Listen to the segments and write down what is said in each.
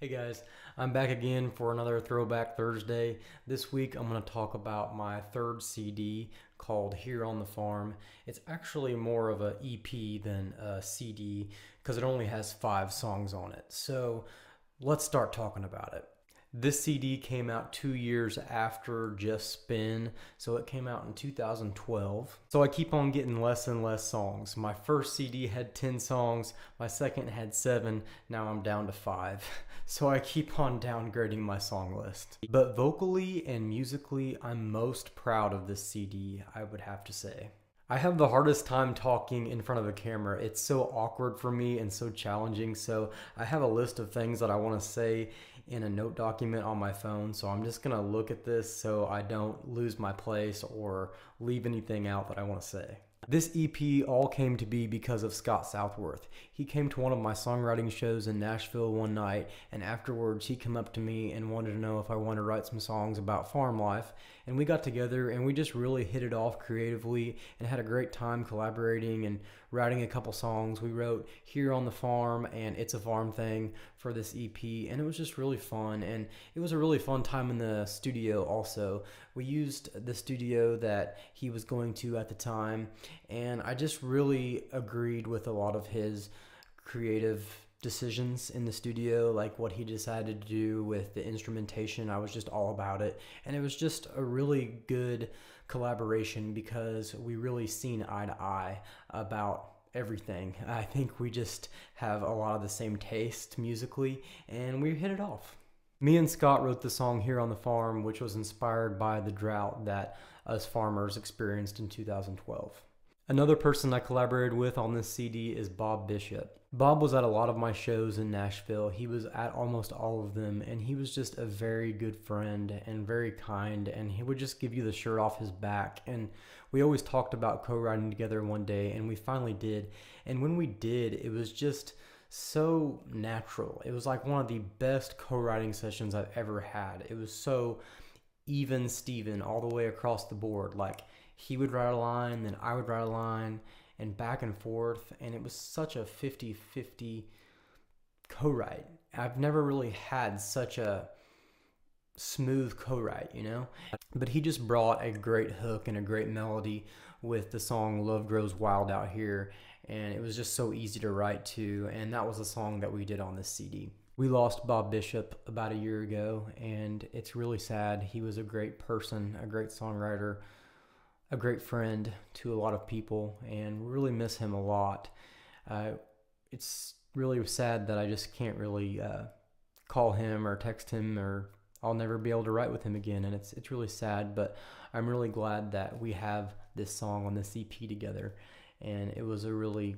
Hey guys, I'm back again for another Throwback Thursday. This week I'm going to talk about my third CD called Here on the Farm. It's actually more of a EP than a CD because it only has 5 songs on it. So let's start talking about it. This CD came out 2 years after Just Spin, so it came out in 2012. So I keep on getting less and less songs. My first CD had 10 songs, my second had 7, now I'm down to 5. So I keep on downgrading my song list. But vocally and musically, I'm most proud of this CD, I would have to say. I have the hardest time talking in front of a camera. It's so awkward for me and so challenging. So I have a list of things that I want to say in a note document on my phone. So I'm just going to look at this so I don't lose my place or leave anything out that I want to say. This EP all came to be because of Scott Southworth. He came to one of my songwriting shows in Nashville one night, and afterwards he came up to me and wanted to know if I wanted to write some songs about farm life. And we got together and we just really hit it off creatively and had a great time collaborating and writing a couple songs. We wrote Here on the Farm and It's a Farm Thing for this EP, and it was just really fun. And it was a really fun time in the studio also. We used the studio that he was going to at the time, and I just really agreed with a lot of his creative decisions in the studio, like what he decided to do with the instrumentation. I was just all about it, and it was just a really good collaboration because we really seen eye to eye about everything. I think we just have a lot of the same taste musically, and we hit it off. Me and Scott wrote the song Here on the Farm, which was inspired by the drought that us farmers experienced in 2012. Another person I collaborated with on this CD is Bob Bishop. Bob was at a lot of my shows in Nashville. He was at almost all of them, and he was just a very good friend and very kind, and he would just give you the shirt off his back. And we always talked about co-writing together one day, and we finally did. And when we did, it was just so natural. It was like one of the best co-writing sessions I've ever had. It was so even Steven all the way across the board. Like, he would write a line, then I would write a line, and back and forth, and it was such a 50-50 co-write. I've never really had such a smooth co-write, you know? But he just brought a great hook and a great melody with the song Love Grows Wild Out Here, and it was just so easy to write to, and that was a song that we did on this CD. We lost Bob Bishop about a year ago, and it's really sad. He was a great person, a great songwriter, a great friend to a lot of people, and really miss him a lot. It's really sad that I just can't really call him or text him, or I'll never be able to write with him again, and it's really sad, but I'm really glad that we have this song on this EP together, and it was a really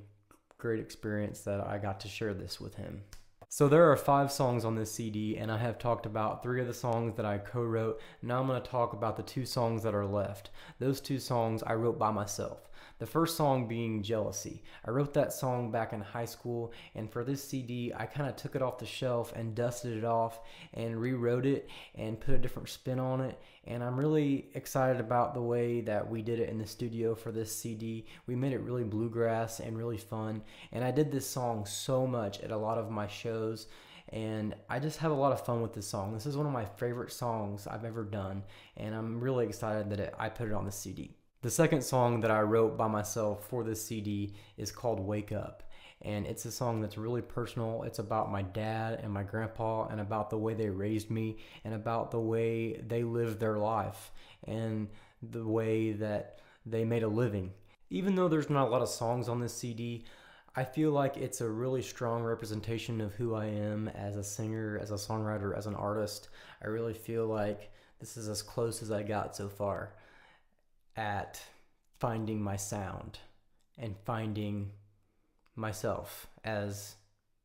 great experience that I got to share this with him. So there are 5 songs on this CD, and I have talked about 3 of the songs that I co-wrote. Now I'm going to talk about the 2 songs that are left. Those 2 songs I wrote by myself. The first song being Jealousy. I wrote that song back in high school, and for this CD, I kind of took it off the shelf and dusted it off and rewrote it and put a different spin on it. And I'm really excited about the way that we did it in the studio for this CD. We made it really bluegrass and really fun. And I did this song so much at a lot of my shows, and I just have a lot of fun with this song. This is one of my favorite songs I've ever done, and I'm really excited that I put it on the CD. The second song that I wrote by myself for this CD is called Wake Up, and it's a song that's really personal. It's about my dad and my grandpa, and about the way they raised me, and about the way they lived their life, and the way that they made a living. Even though there's not a lot of songs on this CD, I feel like it's a really strong representation of who I am as a singer, as a songwriter, as an artist. I really feel like this is as close as I got so far at finding my sound and finding myself as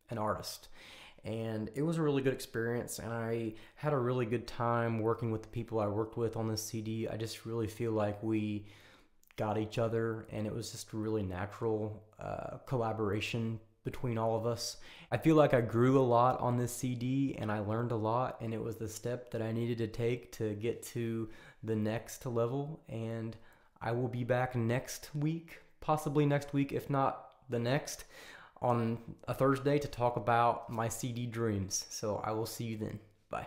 an artist. And it was a really good experience, and I had a really good time working with the people I worked with on this CD. I just really feel like we got each other, and it was just a really natural collaboration between all of us. I feel like I grew a lot on this CD, and I learned a lot, and it was the step that I needed to take to get to the next level. And I will be back next week, possibly next week, if not the next, on a Thursday to talk about my CD dreams. So I will see you then. Bye.